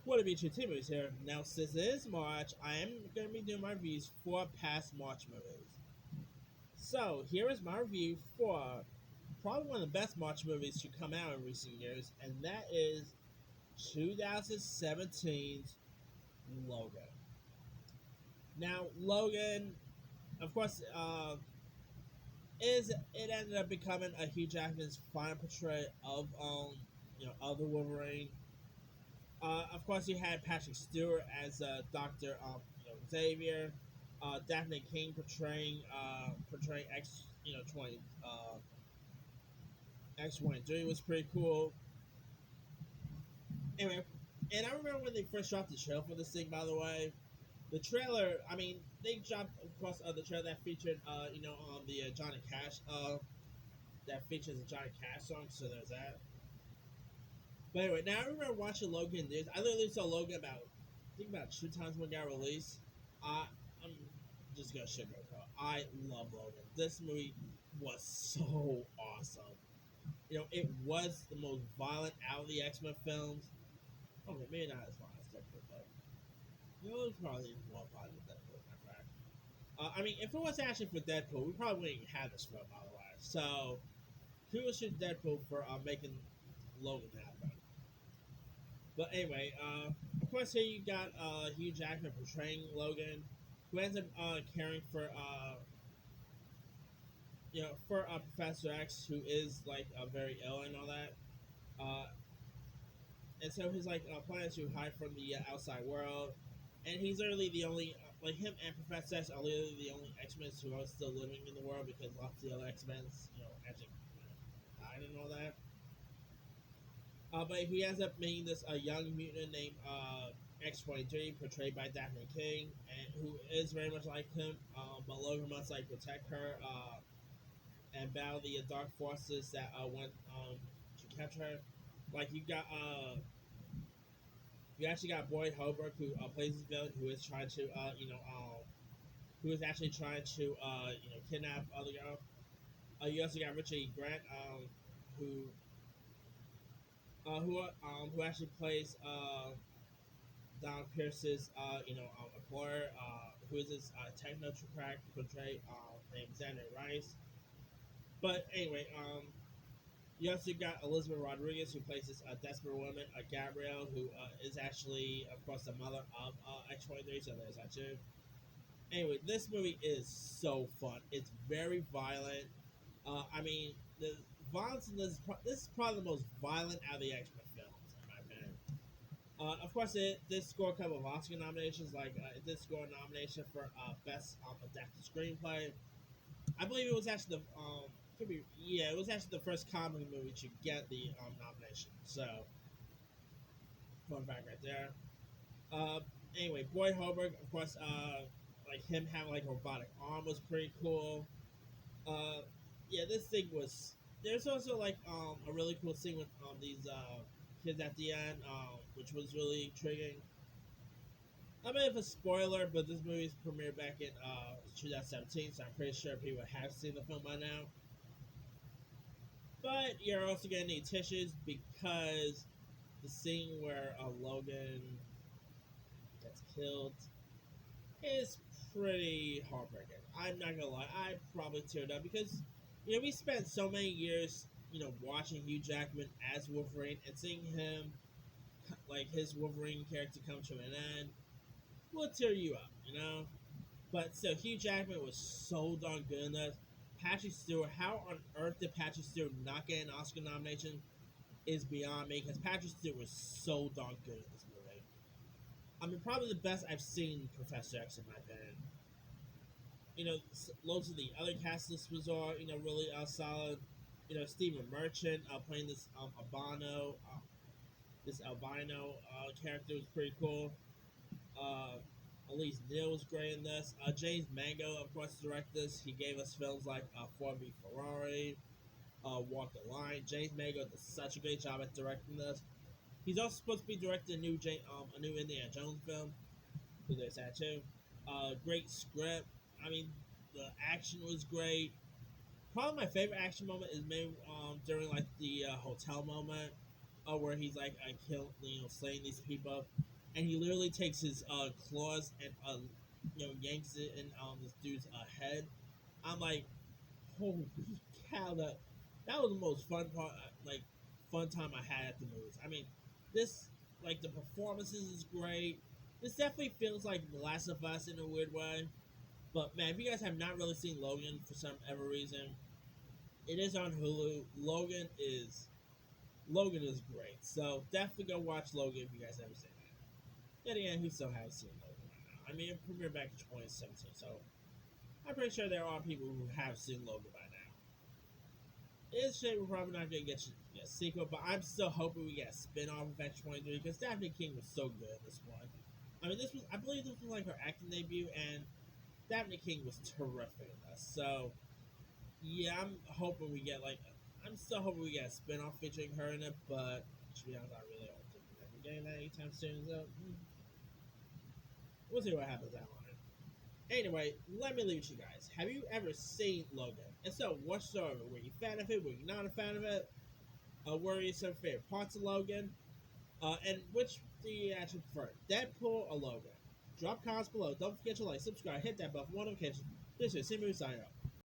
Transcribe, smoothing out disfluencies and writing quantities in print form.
What up, YouTube Team Movies here. Now, since it is March, I am going to be doing my reviews for past March movies. So, here is my review for probably one of the best March movies to come out in recent years, and that is 2017's Logan. Now, Logan, of course, it ended up becoming a Hugh Jackman's final portrayal of the Wolverine. Of course, you had Patrick Stewart as Doctor Xavier, Daphne King portraying X 23 was pretty cool. Anyway, and I remember when they first dropped the trailer for this thing. By the way, the trailer. I mean, they dropped of course the trailer that featured on the Johnny Cash that features a Johnny Cash song. So there's that. But anyway, now I remember watching Logan. I literally saw Logan about 2 times when it got released. I'm just gonna sugarcoat. I love Logan. This movie was so awesome. It was the most violent out of the X-Men films. Okay, maybe not as violent as Deadpool, but it was probably more violent than Deadpool. In fact, I mean, if it was actually for Deadpool, we probably wouldn't even have this film otherwise. So, kudos to Deadpool for making Logan happen. But anyway, of course, here you got Hugh Jackman portraying Logan, who ends up caring for Professor X, who is like very ill and all that. Uh, and so his plan is to hide from the outside world, and he's literally the only him and Professor X are literally the only X Men who are still living in the world because lots of the other X Men actually died and all that. But he ends up meeting this young mutant named X 23, portrayed by Daphne King, and who is very much like him. But Logan must protect her and battle the dark forces that went to capture her. Like you actually got Boyd Holbrook who plays this villain who is trying to who is actually trying to kidnap other girl. You also got Richard E. Grant who who actually plays Don Pierce's employer, who is this technocrat portrayed named Xander Rice. But anyway, you also got Elizabeth Rodriguez, who plays this desperate woman, Gabrielle, who is actually, of course, the mother of X 23. So there's that too. Anyway, this movie is so fun. It's very violent. I mean, the violence in this is probably the most violent out of the X Men films, in my opinion. Of course, it did score a couple of Oscar nominations. It did score a nomination for best adapted screenplay. I believe it was actually it was actually the first comedy movie to get the nomination. So, fun fact right there. Uh, anyway, Boyd Holbrook, of course, like him having a robotic arm was pretty cool. Uh, yeah, this thing was. There's also a really cool scene with these kids at the end, which was really intriguing. I mean, if a spoiler, but this movie's premiered back in 2017, so I'm pretty sure people have seen the film by now. But you're also gonna need tissues because the scene where Logan gets killed is pretty heartbreaking. I'm not gonna lie, I probably teared up because we spent so many years watching Hugh Jackman as Wolverine and seeing him his Wolverine character come to an end will tear you up. But still, Hugh Jackman was so darn good in this. Patrick Stewart, how on earth did Patrick Stewart not get an Oscar nomination is beyond me because Patrick Stewart was so darn good in this movie. I mean, probably the best I've seen Professor X in my opinion. Loads of the other cast lists was all really solid. Stephen Merchant playing this albino character was pretty cool. Uh, Elise Neal was great in this. James Mango, of course, directed this. He gave us films like Ford v Ferrari, Walk the Line. James Mango did such a great job at directing this. He's also supposed to be directing a new Indiana Jones film. So there's that too. Great script. I mean, the action was great. Probably my favorite action moment is maybe during the hotel moment, where he's slaying these people. and he literally takes his claws and yanks it in this dude's head. I'm like, holy cow! That was the most fun part, fun time I had at the movies. I mean, this the performances is great. This definitely feels like The Last of Us in a weird way. But man, if you guys have not really seen Logan for some ever reason, it is on Hulu. Logan is great. So definitely go watch Logan if you guys haven't seen it. Then again, who still has seen Logan right now? I mean, it premiered back in 2017, so I'm pretty sure there are people who have seen Logan by now. It's a shame we're probably not going to get a sequel, but I'm still hoping we get a spin-off of X-23 because Daphne King was so good in this one. I mean, I believe this was like her acting debut, and Daphne King was terrific in this. So, yeah, I'm still hoping we get a spin-off featuring her in it, but to be honest, I really don't think we're getting that anytime soon, so we'll see what happens down the line. Anyway, let me leave you guys. Have you ever seen Logan? And so, what story? Were you a fan of it? Were you not a fan of it? What are some favorite parts of Logan? And which do you actually prefer, Deadpool or Logan? Drop comments below. Don't forget to like, subscribe, hit that bell for more notifications. This is Simu signing up.